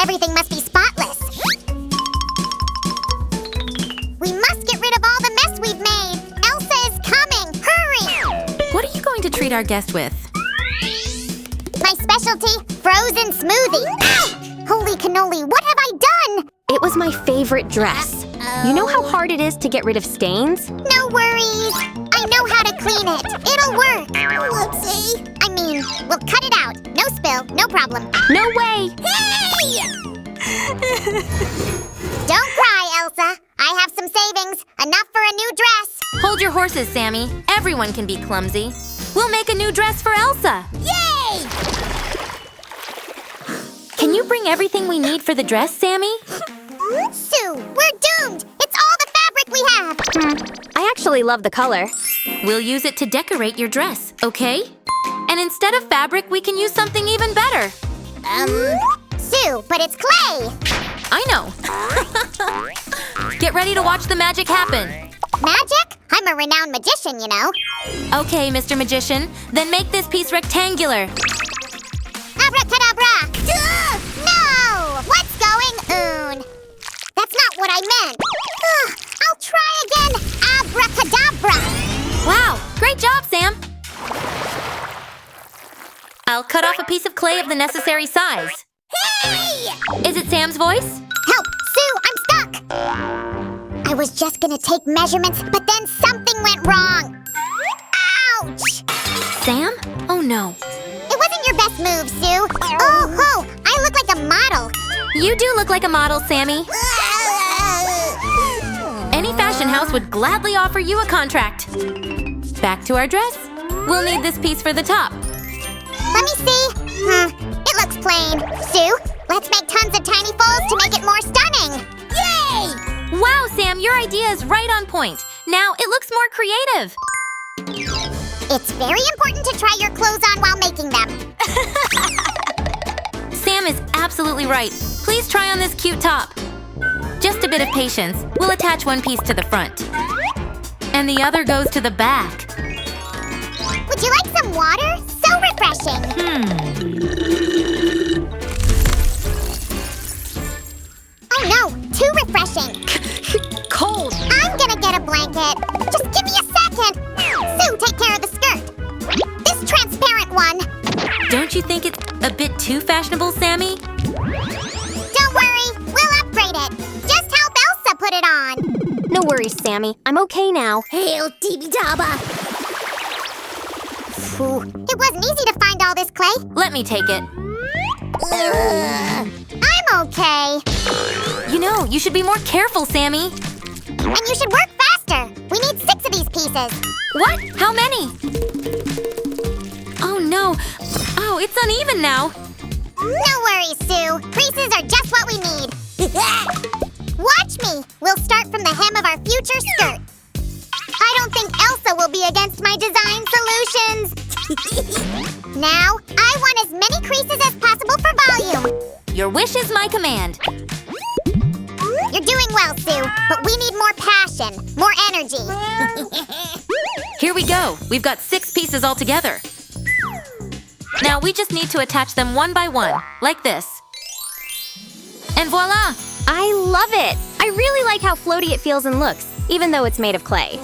Everything must be spotless. We must get rid of all the mess we've made. Elsa is coming. Hurry! What are you going to treat our guest with? My specialty, frozen smoothie. Ow! Holy cannoli, what have I done? It was my favorite dress. You know how hard it is to get rid of stains? No worries. I know how to clean it. It'll work. Whoopsie. I mean, we'll cut it out. No spill, no problem. No way! Hey! Don't cry, Elsa. I have some savings. Enough for a new dress. Hold your horses, Sammy. Everyone can be clumsy. We'll make a new dress for Elsa. Yay! Can you bring everything we need for the dress, Sammy? Sue, we're doomed. It's all the fabric we have. I actually love the color. We'll use it to decorate your dress, okay? And instead of fabric, we can use something even better. Sue, but it's clay. I know. Get ready to watch the magic happen. Magic? I'm a renowned magician, you know. Okay, Mr. Magician, then make this piece rectangular. Abracadabra! No! What's going on? That's not what I meant. I'll try again. Abracadabra! Wow, great job, Sam. I'll cut off a piece of clay of the necessary size. Hey! Is it Sam's voice? Help! Sue, I'm stuck! I was just gonna take measurements, but then something went wrong. Ouch! Sam? Oh no. It wasn't your best move, Sue. Oh, I look like a model. You do look like a model, Sammy. Any fashion house would gladly offer you a contract. Back to our dress. We'll need this piece for the top. Let me see. It looks plain. Sue, let's make tons of tiny folds to make it more stunning. Yay! Wow, Sam, your idea is right on point. Now it looks more creative. It's very important to try your clothes on while making them. Sam is absolutely right. Please try on this cute top. Just a bit of patience. We'll attach one piece to the front. And the other goes to the back. Would you like some water? So refreshing. Oh no, too refreshing. Cold! I'm gonna get a blanket. Just give me a second. Sue, take care of the skirt. This transparent one. Don't you think it's a bit too fashionable, Sammy? Don't worry, we'll upgrade it. Just help Elsa put it on. No worries, Sammy. I'm okay now. Hail, Tibby-Taba. It wasn't easy to find all this clay. Let me take it. I'm okay. You know, you should be more careful, Sammy. And you should work faster. We need 6 of these pieces. What? How many? Oh no. Oh, it's uneven now. No worries, Sue. Creases are just what we need. Watch me. We'll start from the hem of our future skirt. I don't think Elsa will be against my design solutions. Now, I want as many creases as possible for volume. Your wish is my command. You're doing well, Sue, but we need more passion, more energy. Here we go. We've got 6 pieces all together. Now we just need to attach them one by one, like this. And voila! I love it! I really like how floaty it feels and looks, even though it's made of clay.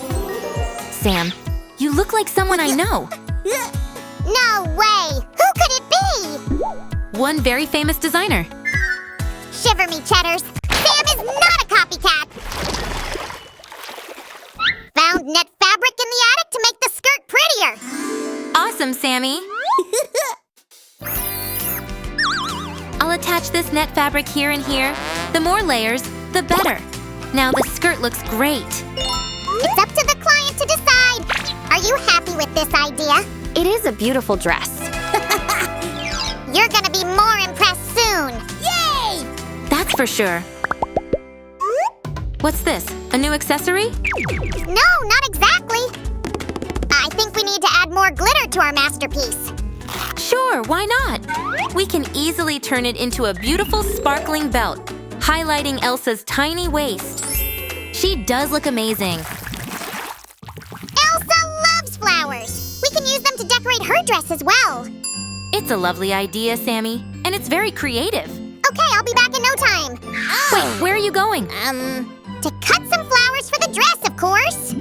Sam, you look like someone I know. No way! Who could it be? One very famous designer. Shiver me cheddars. Sam is not a copycat. Found net fabric in the attic to make the skirt prettier. Awesome, Sammy. I'll attach this net fabric here and here. The more layers, the better. Now the skirt looks great. It's up to the client to decide. Are you happy with this idea? It is a beautiful dress. You're gonna be more impressed soon. Yay! That's for sure. What's this? A new accessory? No, not exactly. I think we need to add more glitter to our masterpiece. Sure, why not? We can easily turn it into a beautiful sparkling belt, highlighting Elsa's tiny waist. She does look amazing. Elsa loves flowers. We can use them to decorate her dress as well. It's a lovely idea, Sammy, and it's very creative. Okay, I'll be back in Wait, where are you going? To cut some flowers for the dress, of course.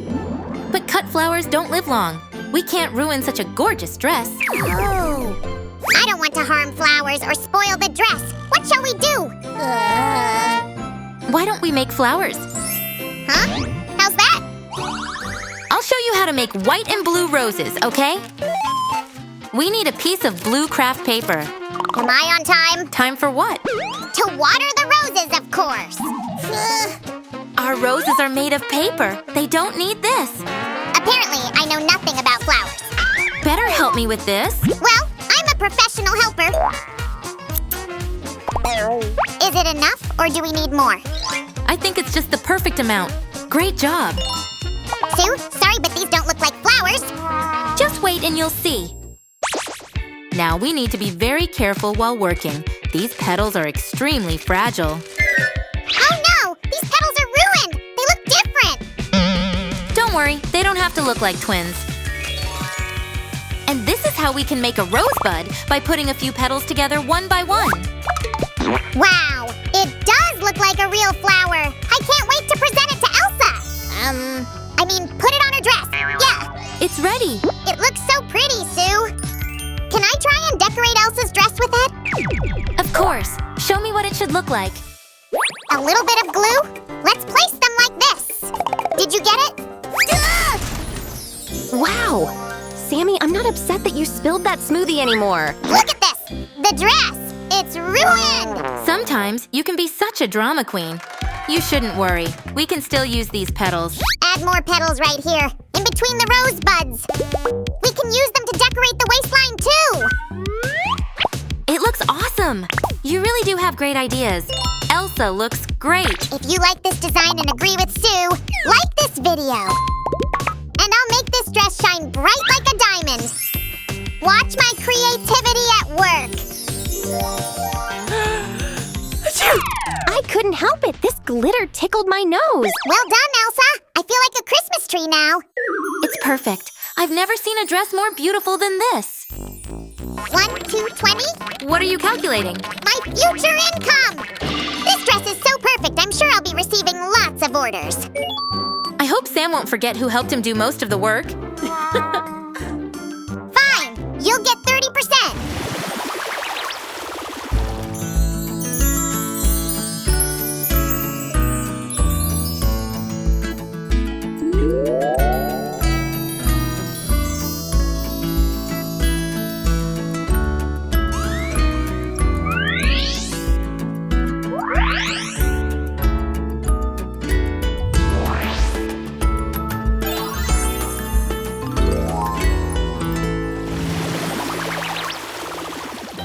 But cut flowers don't live long. We can't ruin such a gorgeous dress. Oh. I don't want to harm flowers or spoil the dress. What shall we do? Why don't we make flowers? Huh? How's that? I'll show you how to make white and blue roses, okay? We need a piece of blue craft paper. Am I on time? Time for what? To water the roses, of course. Our roses are made of paper. They don't need this. Apparently, I know nothing about flowers. Better help me with this. Well, I'm a professional helper. Is it enough, or do we need more? I think it's just the perfect amount. Great job. Sue, sorry, but these don't look like flowers. Just wait and you'll see. Now we need to be very careful while working. These petals are extremely fragile. Oh no! These petals are ruined! They look different! Don't worry, they don't have to look like twins. And this is how we can make a rosebud, by putting a few petals together one by one. Wow! It does look like a real flower! I can't wait to present it to Elsa! I mean, put it on her dress! Yeah! It's ready! It looks so pretty, Sue! Can I try and decorate Elsa's dress with it? Of course! Show me what it should look like. A little bit of glue? Let's place them like this! Did you get it? Wow! Sammy, I'm not upset that you spilled that smoothie anymore. Look at this! The dress! It's ruined! Sometimes you can be such a drama queen. You shouldn't worry. We can still use these petals. Add more petals right here, in between the rosebuds. We can use them to decorate the waistline too! It looks awesome! You really do have great ideas. Elsa looks great. If you like this design and agree with Sue, like this video. And I'll make this dress shine bright like a diamond. Watch my creativity at work. I couldn't help it. This glitter tickled my nose. Well done, Elsa. I feel like a Christmas tree now. It's perfect. I've never seen a dress more beautiful than this. 1, 2, 20? What are you calculating? My future income! This dress is so perfect, I'm sure I'll be receiving lots of orders. I hope Sam won't forget who helped him do most of the work. Fine, you'll get 30%.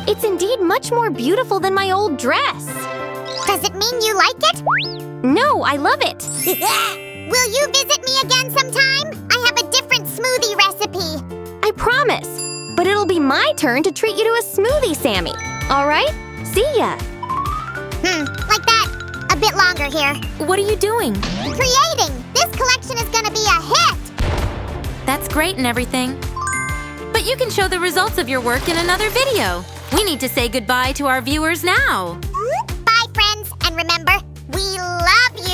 It's indeed much more beautiful than my old dress. Does it mean you like it? No, I love it. Will you visit me again sometime? I have a different smoothie recipe. I promise. But it'll be my turn to treat you to a smoothie, Sammy. All right? See ya. Like that. A bit longer here. What are you doing? Creating! This collection is gonna be a hit! That's great and everything. But you can show the results of your work in another video. We need to say goodbye to our viewers now. Bye, friends, and remember, we love you!